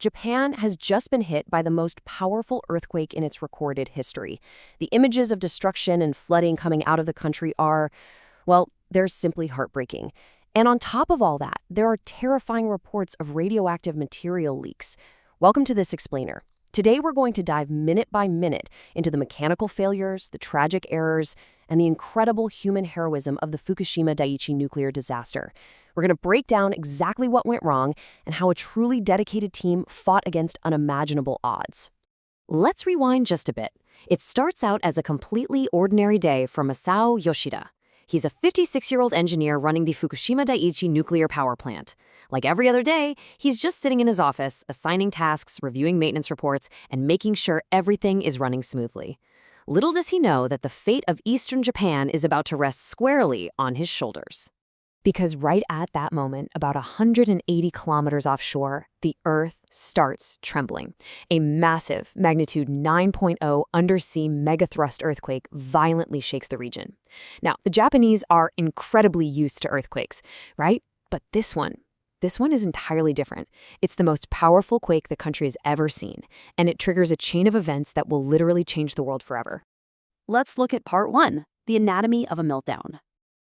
Japan has just been hit by the most powerful earthquake in its recorded history. The images of destruction and flooding coming out of the country are, well, they're simply heartbreaking. And on top of all that, there are terrifying reports of radioactive material leaks. Welcome to this explainer. Today we're going to dive minute by minute into the mechanical failures, the tragic errors, and the incredible human heroism of the Fukushima Daiichi nuclear disaster. We're going to break down exactly what went wrong and how a truly dedicated team fought against unimaginable odds. Let's rewind just a bit. It starts out as a completely ordinary day for Masao Yoshida. He's a 56-year-old engineer running the Fukushima Daiichi nuclear power plant. Like every other day, he's just sitting in his office, assigning tasks, reviewing maintenance reports, and making sure everything is running smoothly. Little does he know that the fate of Eastern Japan is about to rest squarely on his shoulders. Because right at that moment, about 180 kilometers offshore, the Earth starts trembling. A massive magnitude 9.0 undersea megathrust earthquake violently shakes the region. Now, the Japanese are incredibly used to earthquakes, right? But this one is entirely different. It's the most powerful quake the country has ever seen, and it triggers a chain of events that will literally change the world forever. Let's look at part 1, the anatomy of a meltdown.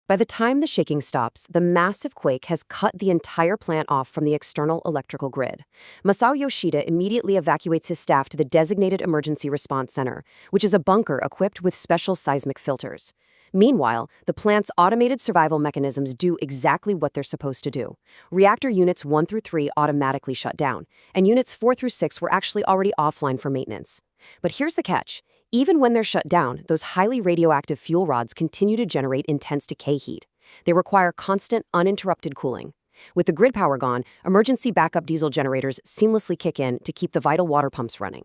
By the time the shaking stops, the massive quake has cut the entire plant off from the external electrical grid. Masao Yoshida immediately evacuates his staff to the designated emergency response center, which is a bunker equipped with special seismic filters. Meanwhile, the plant's automated survival mechanisms do exactly what they're supposed to do. Reactor units 1 through 3 automatically shut down, and units 4 through 6 were actually already offline for maintenance. But here's the catch. Even when they're shut down, those highly radioactive fuel rods continue to generate intense decay heat. They require constant, uninterrupted cooling. With the grid power gone, emergency backup diesel generators seamlessly kick in to keep the vital water pumps running.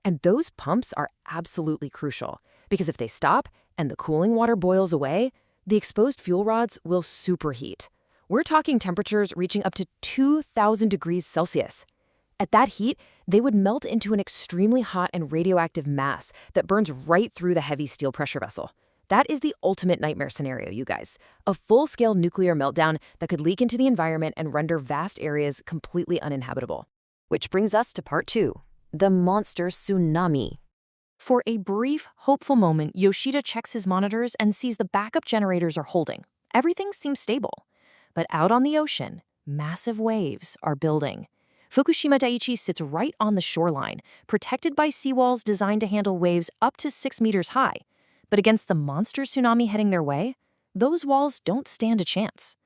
And those pumps are absolutely crucial, because if they stop and the cooling water boils away, the exposed fuel rods will superheat. We're talking temperatures reaching up to 2,000 degrees Celsius. At that heat, they would melt into an extremely hot and radioactive mass that burns right through the heavy steel pressure vessel. That is the ultimate nightmare scenario, you guys. A full-scale nuclear meltdown that could leak into the environment and render vast areas completely uninhabitable. Which brings us to part 2, the monster tsunami. For a brief, hopeful moment, Yoshida checks his monitors and sees the backup generators are holding. Everything seems stable. But out on the ocean, massive waves are building. Fukushima Daiichi sits right on the shoreline, protected by seawalls designed to handle waves up to 6 meters high. But against the monster tsunami heading their way, those walls don't stand a chance.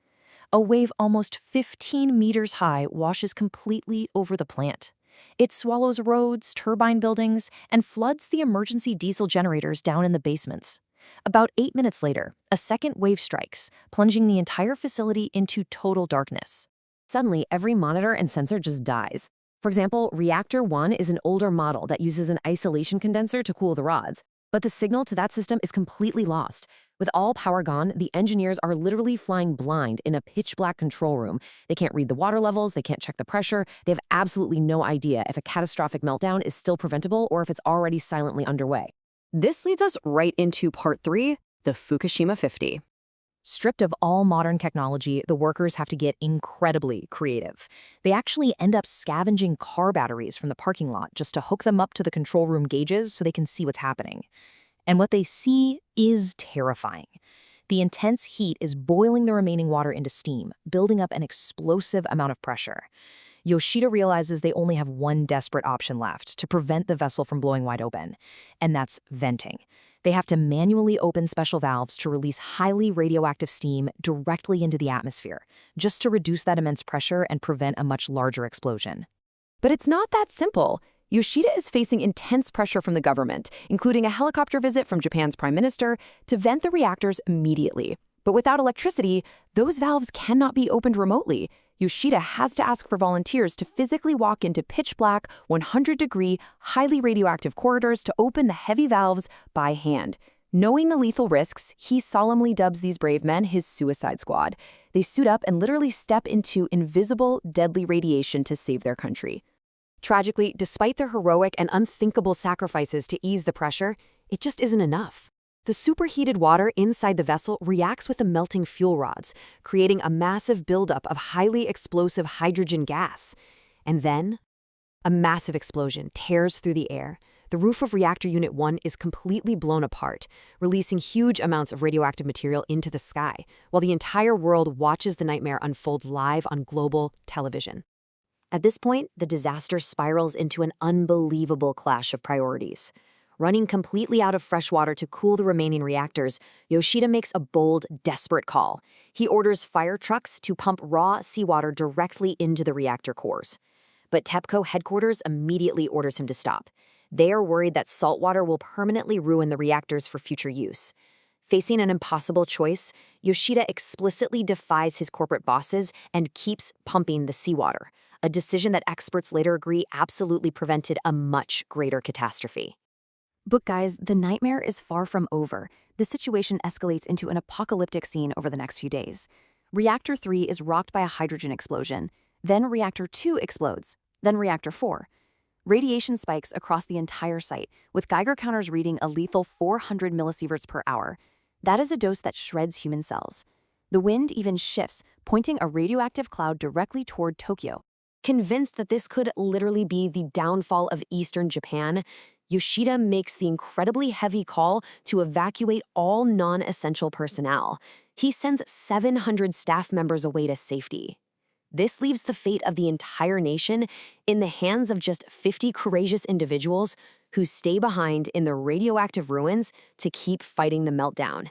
A wave almost 15 meters high washes completely over the plant. It swallows roads, turbine buildings, and floods the emergency diesel generators down in the basements. About 8 minutes later, a second wave strikes, plunging the entire facility into total darkness. Suddenly, every monitor and sensor just dies. For example, Reactor 1 is an older model that uses an isolation condenser to cool the rods. But the signal to that system is completely lost. With all power gone, the engineers are literally flying blind in a pitch-black control room. They can't read the water levels, they can't check the pressure, they have absolutely no idea if a catastrophic meltdown is still preventable or if it's already silently underway. This leads us right into part 3, the Fukushima 50. Stripped of all modern technology, the workers have to get incredibly creative. They actually end up scavenging car batteries from the parking lot just to hook them up to the control room gauges so they can see what's happening. And what they see is terrifying. The intense heat is boiling the remaining water into steam, building up an explosive amount of pressure. Yoshida realizes they only have one desperate option left to prevent the vessel from blowing wide open, and that's venting. They have to manually open special valves to release highly radioactive steam directly into the atmosphere, just to reduce that immense pressure and prevent a much larger explosion. But it's not that simple. Yoshida is facing intense pressure from the government, including a helicopter visit from Japan's prime minister, to vent the reactors immediately. But without electricity, those valves cannot be opened remotely. Yoshida has to ask for volunteers to physically walk into pitch-black, 100-degree, highly radioactive corridors to open the heavy valves by hand. Knowing the lethal risks, he solemnly dubs these brave men his suicide squad. They suit up and literally step into invisible, deadly radiation to save their country. Tragically, despite their heroic and unthinkable sacrifices to ease the pressure, it just isn't enough. The superheated water inside the vessel reacts with the melting fuel rods, creating a massive buildup of highly explosive hydrogen gas. And then, A massive explosion tears through the air. The roof of Reactor Unit 1 is completely blown apart, releasing huge amounts of radioactive material into the sky, while the entire world watches the nightmare unfold live on global television. At this point, the disaster spirals into an unbelievable clash of priorities. Running completely out of fresh water to cool the remaining reactors, Yoshida makes a bold, desperate call. He orders fire trucks to pump raw seawater directly into the reactor cores. But TEPCO headquarters immediately orders him to stop. They are worried that salt water will permanently ruin the reactors for future use. Facing an impossible choice, Yoshida explicitly defies his corporate bosses and keeps pumping the seawater, a decision that experts later agree absolutely prevented a much greater catastrophe. But guys, the nightmare is far from over. The situation escalates into an apocalyptic scene over the next few days. Reactor 3 is rocked by a hydrogen explosion. Then Reactor 2 explodes. Then Reactor 4. Radiation spikes across the entire site, with Geiger counters reading a lethal 400 millisieverts per hour. That is a dose that shreds human cells. The wind even shifts, pointing a radioactive cloud directly toward Tokyo. Convinced that this could literally be the downfall of eastern Japan, Yoshida makes the incredibly heavy call to evacuate all non-essential personnel. He sends 700 staff members away to safety. This leaves the fate of the entire nation in the hands of just 50 courageous individuals who stay behind in the radioactive ruins to keep fighting the meltdown.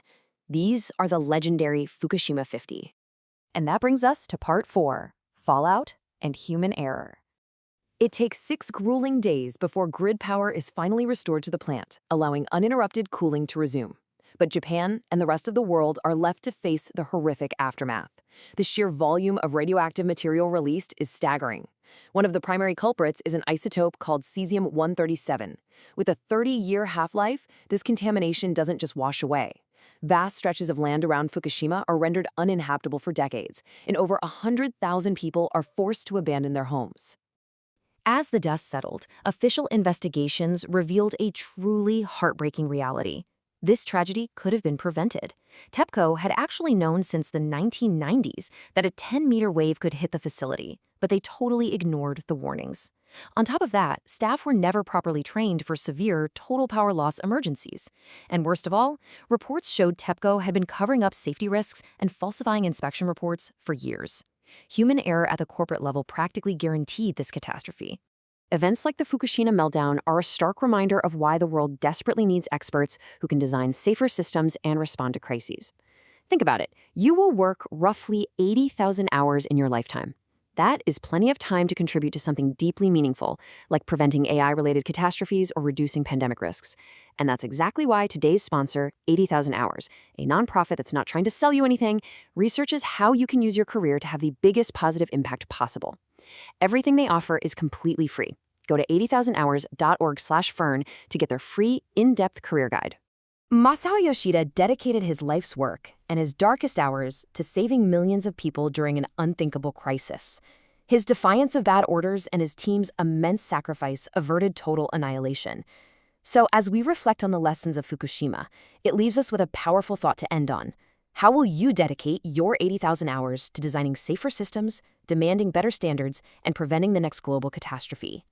These are the legendary Fukushima 50. And that brings us to part 4, fallout and human error. It takes 6 grueling days before grid power is finally restored to the plant, allowing uninterrupted cooling to resume. But Japan and the rest of the world are left to face the horrific aftermath. The sheer volume of radioactive material released is staggering. One of the primary culprits is an isotope called cesium-137. With a 30-year half-life, this contamination doesn't just wash away. Vast stretches of land around Fukushima are rendered uninhabitable for decades, and over 100,000 people are forced to abandon their homes. As the dust settled, official investigations revealed a truly heartbreaking reality. This tragedy could have been prevented. TEPCO had actually known since the 1990s that a 10-meter wave could hit the facility, but they totally ignored the warnings. On top of that, staff were never properly trained for severe total power loss emergencies. And worst of all, reports showed TEPCO had been covering up safety risks and falsifying inspection reports for years. Human error at the corporate level practically guaranteed this catastrophe. Events like the Fukushima meltdown are a stark reminder of why the world desperately needs experts who can design safer systems and respond to crises. Think about it. You will work roughly 80,000 hours in your lifetime. That is plenty of time to contribute to something deeply meaningful, like preventing AI-related catastrophes or reducing pandemic risks. And that's exactly why today's sponsor, 80,000 Hours, a nonprofit that's not trying to sell you anything, researches how you can use your career to have the biggest positive impact possible. Everything they offer is completely free. Go to 80000hours.org/fern to get their free, in-depth career guide. Masao Yoshida dedicated his life's work and his darkest hours to saving millions of people during an unthinkable crisis. His defiance of bad orders and his team's immense sacrifice averted total annihilation. So as we reflect on the lessons of Fukushima, it leaves us with a powerful thought to end on. How will you dedicate your 80,000 hours to designing safer systems, demanding better standards, and preventing the next global catastrophe?